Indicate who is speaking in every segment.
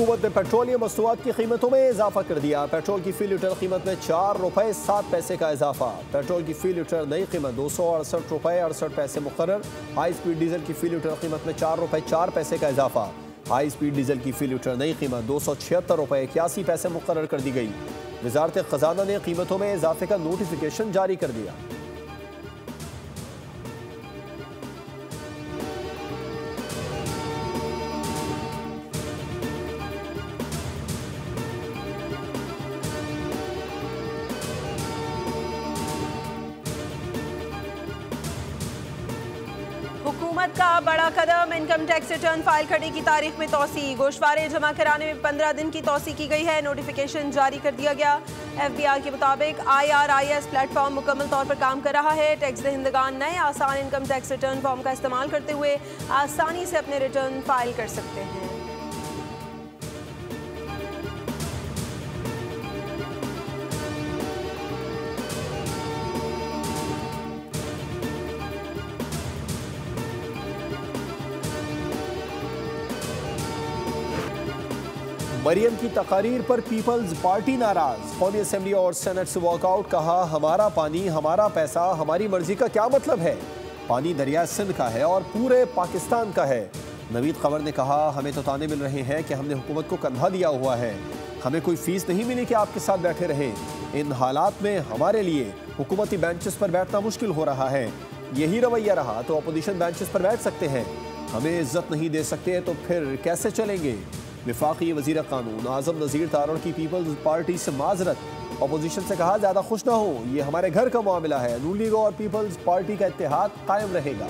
Speaker 1: हुकूमत ने पेट्रोलियम मसनूआत की कीमतों में इजाफा कर दिया। पेट्रोल की फी लीटर कीमत में 4 रुपए 7 पैसे का इजाफा। पेट्रोल की फी लीटर नई कीमत 268 रुपए 68 पैसे मुकर्रर। हाई स्पीड डीजल की फी लीटर कीमत में 4 रुपए 4 पैसे का इजाफा। हाई स्पीड डीजल की फी लीटर नई कीमत 276 रुपए 81 पैसे मुकर्रर कर दी गई। वजारत खजाना ने कीमतों में इजाफे का नोटिफिकेशन जारी कर दिया।
Speaker 2: हुकूमत का बड़ा कदम, इनकम टैक्स रिटर्न फाइल करने की तारीख में तौसी। गोशवारे जमा कराने में 15 दिन की तौसी की गई है। नोटिफिकेशन जारी कर दिया गया। FBI के मुताबिक IRIS प्लेटफॉर्म मुकम्मल तौर पर काम कर रहा है। टैक्स दहिंदगान नए आसान इनकम टैक्स रिटर्न फॉर्म का इस्तेमाल करते हुए आसानी से अपने रिटर्न फाइल कर सकते हैं।
Speaker 1: मरियम की तकारीर पर पीपल्स पार्टी नाराज। कौमी असेंबली और सेनेट से वॉकआउट। कहा हमारा पानी हमारा पैसा हमारी मर्जी का क्या मतलब है। पानी दरिया सिंध का है और पूरे पाकिस्तान का है। नवीद खबर ने कहा हमें तो ताने मिल रहे हैं कि हमने हुकूमत को कंधा दिया हुआ है, हमें कोई फीस नहीं मिली कि आपके साथ बैठे रहे। इन हालात में हमारे लिए हुकूमती बेंचेस पर बैठना मुश्किल हो रहा है। यही रवैया रहा तो अपोजिशन बेंचेस पर बैठ सकते हैं। हमें इज्जत नहीं दे सकते तो फिर कैसे चलेंगे। विफाकी वज़ीर कानून आज़म नज़ीर तारण की पीपल्स पार्टी से माजरत। अपोजिशन से कहा ज़्यादा खुश ना हो, ये हमारे घर का मामला है। नून लीग और पीपल्स पार्टी का इत्तेहाद कायम रहेगा।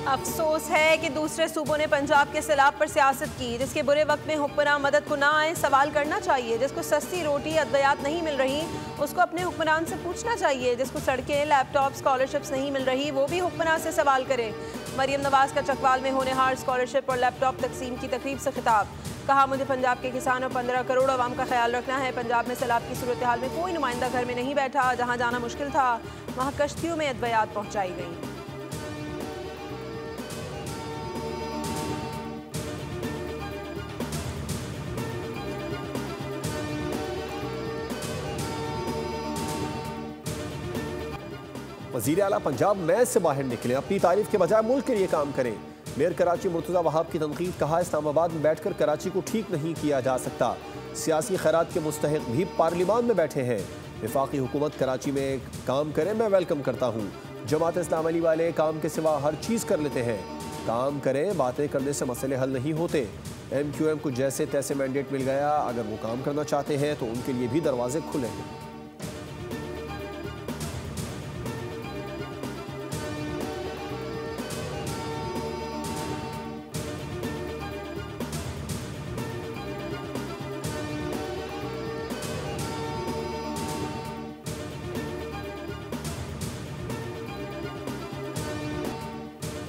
Speaker 2: अफसोस है कि दूसरे सूबों ने पंजाब के सैलाब पर सियासत की। जिसके बुरे वक्त में हुक्मरान मदद को ना आए, सवाल करना चाहिए। जिसको सस्ती रोटी अद्वियात नहीं मिल रही, उसको अपने हुक्मरान से पूछना चाहिए। जिसको सड़कें, लैपटॉप, स्कॉलरशिप्स नहीं मिल रही, वो भी हुक्मरान से सवाल करे। मरियम नवाज का चकवाल में होने हार स्कॉलरशिप और लैपटॉप तकसीम की तकरीब से खिताब। कहा मुझे पंजाब के किसानों 15 करोड़ आवाम का ख्याल रखना है। पंजाब में सैलाब की सूरत हाल में कोई नुमाइंदा घर में नहीं बैठा। जहाँ जाना मुश्किल था वहाँ कश्तियों में अद्वियात पहुँचाई गई।
Speaker 1: वज़ीर आला पंजाब मैच से बाहर निकले, अपनी तारीफ के बजाय मुल्क के लिए काम करें। मेयर कराची मुर्तज़ा वहाब की तनकीद। कहा इस्लामाबाद में बैठकर कराची को ठीक नहीं किया जा सकता। सियासी खैरात के मुस्तहिक भी पार्लिमान में बैठे हैं। वफाकी हुकूमत कराची में काम करे, मैं वेलकम करता हूँ। जमात इस्लामी वाले काम के सिवा हर चीज़ कर लेते हैं। काम करें, बातें करने से मसले हल नहीं होते। MQM को जैसे तैसे मैंडेट मिल गया, अगर वो काम करना चाहते हैं तो उनके लिए भी दरवाजे खुले हैं।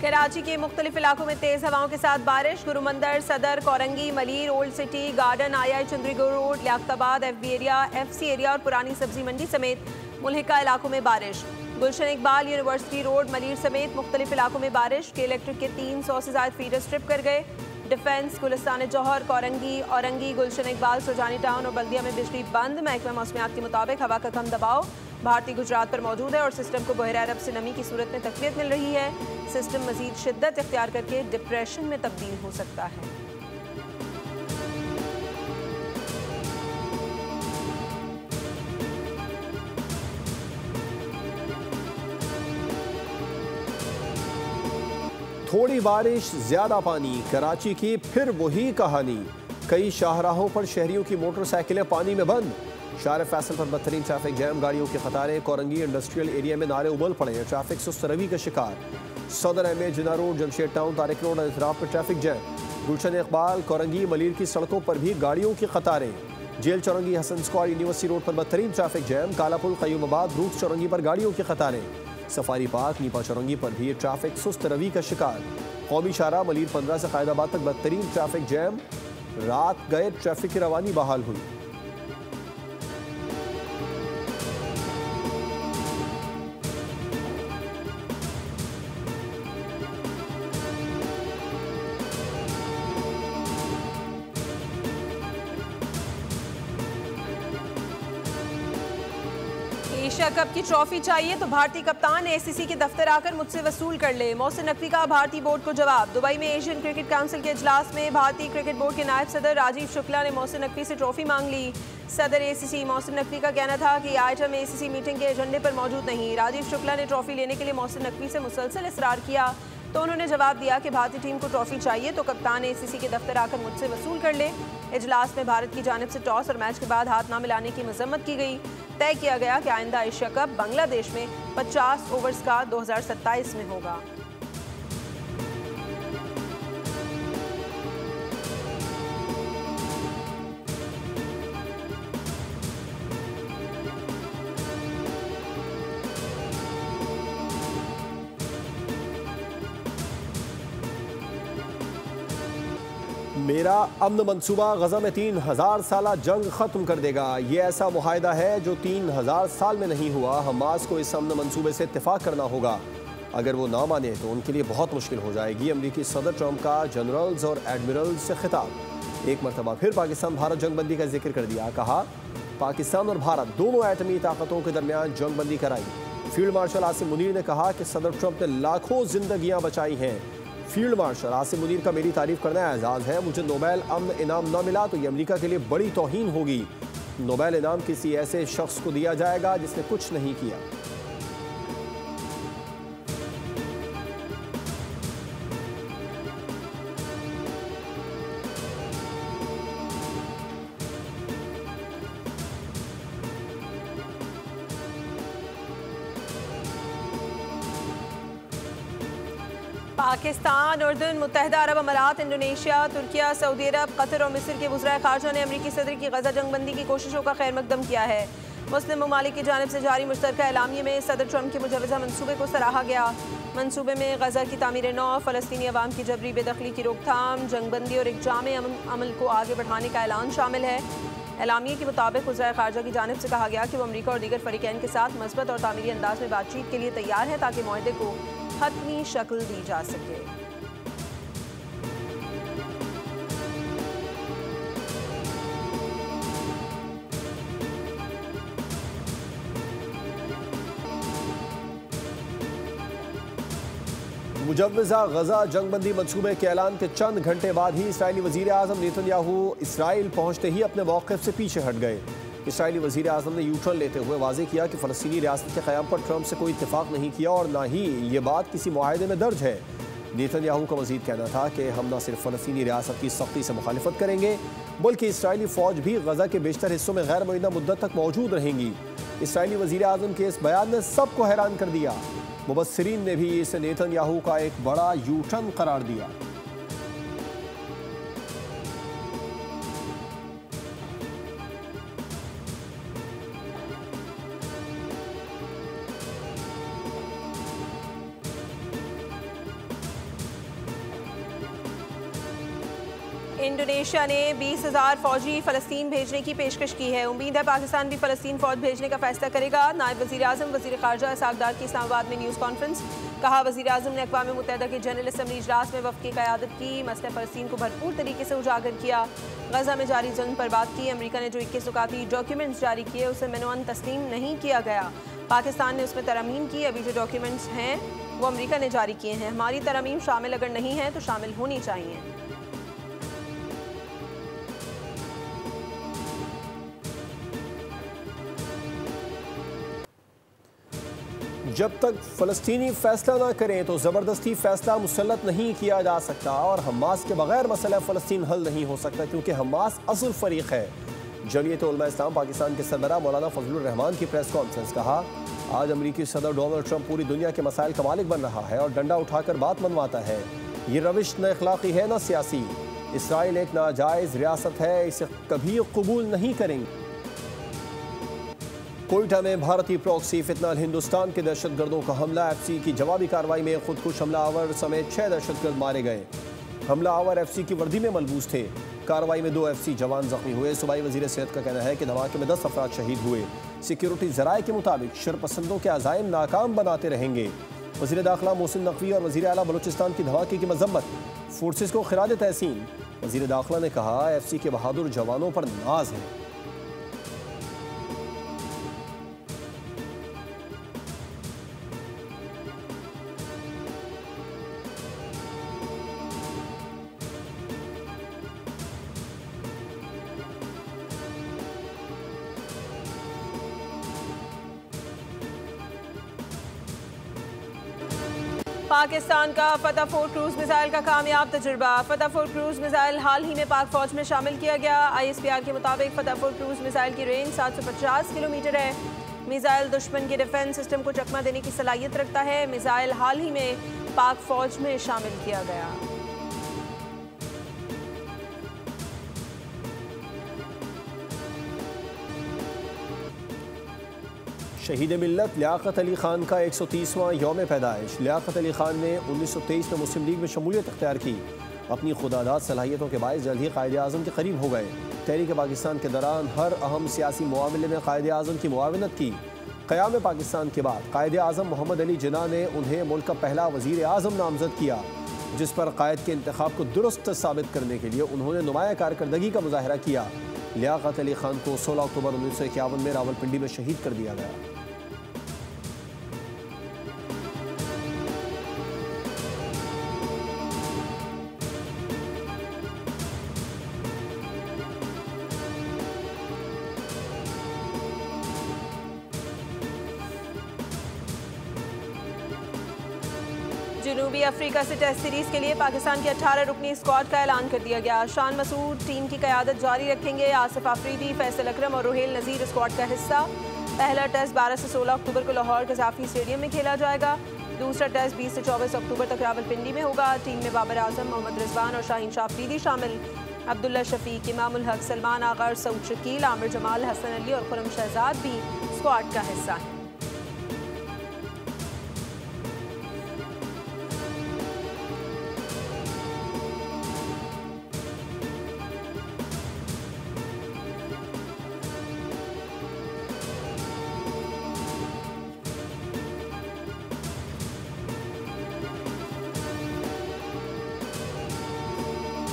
Speaker 2: कराची के मुख्तलिफ इलाकों में तेज हवाओं के साथ बारिश। Gurumandir, Saddar, Korangi, Malir, old city, garden, I Chundrigar road, Liaquatabad, FB area, FC area और पुरानी सब्जी मंडी समेत मुल्हिका इलाकों में बारिश। गुलशन इकबाल यूनिवर्सिटी रोड, मलीर समेत मुख्तलिफ इलाकों में बारिश। के इलेक्ट्रिक के 300 से ज़्यादा फीडर स्ट्रिप कर गए। डिफेंस, गुलिस्तान जौहर, कोरंगी, औरंगी, गुलशन इकबाल, सुरजानी टाउन और बल्दिया में बिजली बंद। महकमा मौसमियात के मुताबिक हवा का कम दबाव भारतीय गुजरात पर मौजूद है और सिस्टम को बहर अरब से नमी की सूरत में तकवीत मिल रही है। सिस्टम मजीद शिद्दत इख्तियार करके डिप्रेशन में तब्दील हो सकता है।
Speaker 1: थोड़ी बारिश, ज्यादा पानी, कराची की फिर वही कहानी। कई शाहराहों पर शहरियों की मोटरसाइकिलें पानी में बंद। शार फैसल पर बदतरीन ट्रैफिक जैम, गाड़ियों की कतारें। कोरंगी इंडस्ट्रियल एरिया में नारे उबल पड़े, ट्रैफिक सुस्त रवि का शिकार। Saddar MA, Jinnah road, Jamshed town, Tariq road, इतराफ पर ट्रैफिक जैम। गुलशन इकबाल, कोरंगी, मलीर की सड़कों पर भी गाड़ियों की कतारें। Jail Chowrangi, Hasan square, university road पर बदतरीन ट्रैफिक जैम। कालापुल, क़य्यूमाबाद, रूट्स चौरंगी पर गाड़ियों की कतारें। सफारी पार्क, नीपा चौरंगी पर भी ट्रैफिक सुस्त रवि का शिकार। कौमी शाहराह मलीर 15 से कायदाबाद तक बदतरीन ट्रैफिक जैम। रात गए ट्रैफिक की रवानी बहाल हुई।
Speaker 2: एशिया कप की ट्रॉफी चाहिए तो भारतीय कप्तान एसीसी के दफ्तर आकर मुझसे वसूल कर ले, मोहसिन नकवी का भारतीय बोर्ड को जवाब। दुबई में एशियन क्रिकेट काउंसिल के इजलास में भारतीय क्रिकेट बोर्ड के नायब सदर राजीव शुक्ला ने मोहसिन नकवी से ट्रॉफी मांग ली। सदर एसीसी मोहसिन नकवी का कहना था कि आइटम एसीसी मीटिंग के एजेंडे पर मौजूद नहीं। राजीव शुक्ला ने ट्रॉफी लेने के लिए मोहसिन नकवी से मुसलसल इसरार किया तो उन्होंने जवाब दिया कि भारतीय टीम को ट्रॉफी चाहिए तो कप्तान एसीसी के दफ्तर आकर मुझसे वसूल कर ले। इजलास में भारत की जानिब से टॉस और मैच के बाद हाथ न मिलाने की मजम्मत की गई। तय किया गया कि आइंदा एशिया कप बांग्लादेश में 50 ओवर्स का 2027 में होगा।
Speaker 1: मेरा अमन मंसूबा गजा में 3000 साला जंग खत्म कर देगा। ये ऐसा मुआहिदा है जो 3000 साल में नहीं हुआ। हमास को इस अमन मंसूबे से इत्तेफाक करना होगा। अगर वो ना माने तो उनके लिए बहुत मुश्किल हो जाएगी। अमरीकी सदर ट्रंप का जनरल्स और एडमिरल्स से खिताब। एक मरतबा फिर पाकिस्तान भारत जंगबंदी का जिक्र कर दिया। कहा पाकिस्तान और भारत दोनों एटमी ताकतों के दरमियान जंगबंदी कराई। फील्ड मार्शल आसिम मुनीर ने कहा कि सदर ट्रंप ने लाखों जिंदगियां बचाई हैं। फील्ड मार्शल आसिम मुनीर का मेरी तारीफ करना एजाज़ है। मुझे नोबेल अमन इनाम न मिला तो ये अमेरिका के लिए बड़ी तौहीन होगी। नोबेल इनाम किसी ऐसे शख्स को दिया जाएगा जिसने कुछ नहीं किया।
Speaker 2: पाकिस्तान, उर्दन, मुत्तहिदा अरब अमारात, इंडोनेशिया, तुर्किया, सऊदी अरब, कतर और मिस्र के वज़राए ख़ारजा ने अमरीकी सदर की गजा जंगबंदी की कोशिशों का खैर मकदम किया है। मुस्लिम ममालिक की जानिब से जारी मुश्तरका एलामिये में सदर ट्रंप के मुजवज़ा मनसूबे को सराहा गया। मनसूबे में गजा की तामीर नौ, फ़लस्तीनी अवाम की जबरी बेदखली की रोकथाम, जंगबंदी और एक जामे अमल को आगे बढ़ाने का ऐलान शामिल है। एलामिये के मुताबिक वज़राए ख़ारजा की जानिब से कहा गया कि वो अमरीका और दीगर फ़रीक़ैन के साथ मस्बत और तामीरी अंदाज में बातचीत के लिए तैयार है ताकि मुआहदे को हतमी शक्ल दी जा सके।
Speaker 1: मुजव्वज़ा गजा जंगबंदी मंसूबे के ऐलान के चंद घंटे बाद ही इसराइली वज़ीर आज़म नेतन्याहू इसराइल पहुँचते ही अपने मौक़िफ़ से पीछे हट गए। इसराइली वज़ीर आज़म ने यूटर्न लेते हुए वाज़ेह किया कि फ़लस्तीनी रियासत के क़याम पर ट्रंप से कोई इत्तेफाक नहीं किया और ना ही ये बात किसी मुआहदे में दर्ज है। नेतन्याहू का मज़ीद कहना था कि हम न सिर्फ फ़लस्तीनी रियासत की सख्ती से मुखालिफत करेंगे बल्कि इसराइली फ़ौज भी गजा के बेशतर हिस्सों में गैर मुअय्यना मुद्दत तक मौजूद रहेंगी। इसराइली वज़ीर आज़म के इस बयान ने सबको हैरान कर दिया। मुबस्सिरीन ने भी इसे नेतन्याहू का एक बड़ा यू टर्न करार दिया।
Speaker 2: इंडोनेशिया ने 20,000 फौजी फ़लस्तीन भेजने की पेशकश की है। उम्मीद है पाकिस्तान भी फ़लस्तीन फ़ौज भेजने का फैसला करेगा। नायब वज़ीर आज़म वज़ीर ख़ारजा इसहाक़ डार की इस्लामाबाद में न्यूज़ कॉन्फ्रेंस। कहा वज़ीर आज़म ने अक़वाम मुत्तहिदा के जनरल असम्बली इजलास में वफ़द की क़यादत की। मसले फ़लस्तीन को भरपूर तरीके से उजागर किया। गजा में जारी जंग पर बात की। अमरीका ने जो 21 नुकाती डॉक्यूमेंट्स जारी किए उसे मेनूअन तस्लीम नहीं किया गया। पाकिस्तान ने उसमें तरमीम की। अभी जो डॉक्यूमेंट्स हैं वो अमरीका ने जारी किए हैं। हमारी तरमीम शामिल अगर नहीं है तो शामिल होनी चाहिए।
Speaker 1: जब तक फ़लस्तीनी फ़ैसला ना करें तो ज़बरदस्ती फ़ैसला मुसल्लत नहीं किया जा सकता और हमास के बगैर मसला फ़लस्तीन हल नहीं हो सकता क्योंकि हमास असल फ़रीक़ है। जमीयत उलमा इस्लाम पाकिस्तान के सरबराह मौलाना फजलुर रहमान की प्रेस कॉन्फ्रेंस। कहा आज अमरीकी सदर डोनाल्ड ट्रंप पूरी दुनिया के मसाइल का मालिक बन रहा है और डंडा उठाकर बात मनवाता है। ये रविश न अखलाक़ी है न सियासी। इसराइल एक नाजायज़ रियासत है, इसे कभी कबूल नहीं करेंगे। कोयटा में भारतीय प्रॉक्सी फितनाल हिंदुस्तान के दहशतगर्दों का हमला। एफसी की जवाबी कार्रवाई में खुदकुश हमलावर समेत 6 दहशतगर्द मारे गए। हमलावर एफसी की वर्दी में मलबूस थे। कार्रवाई में 2 FC जवान जख्मी हुए। सूबाई वजीर सेहत का कहना है कि धमाके में 10 अफराद शहीद हुए। सिक्योरिटी जराये के मुताबिक शरपसंदों के अज़ाइम नाकाम बनाते रहेंगे। वज़ीर दाखिला मोहसिन नकवी और वज़ीर आला बलूचिस्तान की धमाके की मजम्मत, फोर्सेस को खिराज तहसीन। वज़ीर दाखिला ने कहा FC के बहादुर जवानों पर नाज है।
Speaker 2: पाकिस्तान का फतेहपुर क्रूज मिसाइल का कामयाब तजुर्बा। फतेहपुर क्रूज मिसाइल हाल ही में पाक फौज में शामिल किया गया। ISPR के मुताबिक फतेहपुर क्रूज मिसाइल की रेंज 750 किलोमीटर है। मिसाइल दुश्मन के डिफेंस सिस्टम को चकमा देने की सलाहियत रखता है। मिसाइल हाल ही में पाक फौज में शामिल किया गया।
Speaker 1: शहीद मिल्लत लियाकत अली खान का 130वां यौम पैदाइश। लियाकत अली खान ने 1923 में मुस्लिम लीग में शमूलियत अख्तियार की। अपनी खुदादाद सलाहियतों के बायस जल्द ही कायदे आज़म के करीब हो गए। तहरीक पाकिस्तान के दौरान हर अहम सियासी मुआमले में कायदे आज़म की मुआवनत की। क़याम पाकिस्तान के बाद कायदे आज़म मोहम्मद अली जिन्ना ने उन्हें मुल्क का पहला वज़ीर आज़म नामज़द किया, जिस पर कायद के इंतखाब को दुरुस्त साबित करने के लिए उन्होंने नुमाया कारकर्दगी का मुजाहरा किया। लियाकत अली खान को 16 अक्टूबर 1951 में रावलपिंडी में शहीद कर दिया गया।
Speaker 2: जनूबी अफ्रीका से टेस्ट सीरीज के लिए पाकिस्तान की 18 रुकनी स्क्वाड का ऐलान कर दिया गया। शान मसूद टीम की क़यादत जारी रखेंगे। आसिफ आफरीदी, फैसल अकरम और रुहेल नज़ीर स्क्वाड का हिस्सा। पहला टेस्ट 12 से 16 अक्टूबर को लाहौर कज़ाफ़ी स्टेडियम में खेला जाएगा। दूसरा टेस्ट 20 से 24 अक्टूबर तक रावलपिंडी में होगा। टीम में बाबर आजम, मोहम्मद रिजवान और शाहीन शाह अफरीदी शामिल। अब्दुल्ला शफीक, इमामुल हक, सलमान आगर, सऊद शकील, आमिर जमाल, हसन अली और खुरम शहजाद भी स्क्वाड का हिस्सा हैं।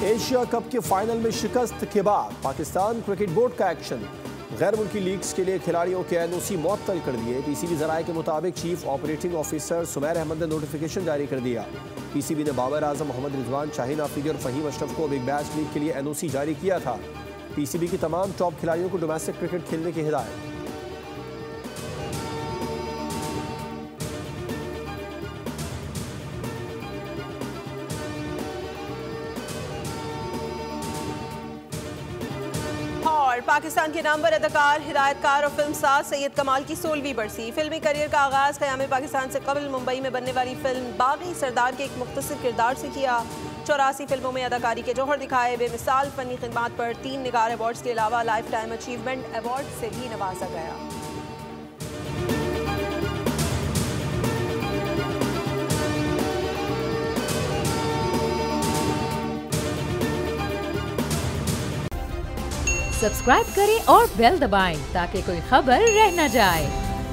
Speaker 1: एशिया कप के फाइनल में शिकस्त के बाद पाकिस्तान क्रिकेट बोर्ड का एक्शन। गैर मुल्की लीग्स के लिए खिलाड़ियों के NOC मुअत्तल कर दिए। PCB ज़राए के मुताबिक chief operating officer Sumair Ahmed ने नोटिफिकेशन जारी कर दिया। PCB ने बाबर आजम, मोहम्मद रिजवान, शाहीन आफरीदी और फ़हीम अशरफ को बिग बैश लीग के लिए NOC जारी किया था। PCB की तमाम टॉप खिलाड़ियों को डोमेस्टिक क्रिकेट खेलने की हिदायत।
Speaker 2: पाकिस्तान के नामवर अदाकार, हिदायतकार और फिल्म साज सैयद कमाल की 16वीं बरसी। फिल्मी करियर का आगाज क़याम पाकिस्तान से कबल मुंबई में बनने वाली फिल्म बागी सरदार के एक मुख्तसर किरदार से किया। 84 फिल्मों में अदाकारी के जौहर दिखाए। बेमिसाल फनी खिदमात पर 3 निगार अवार्ड्स के अलावा लाइफ टाइम अचीवमेंट अवार्ड से भी नवाजा गया।
Speaker 3: सब्सक्राइब करें और बेल दबाएं ताकि कोई खबर रह न जाए।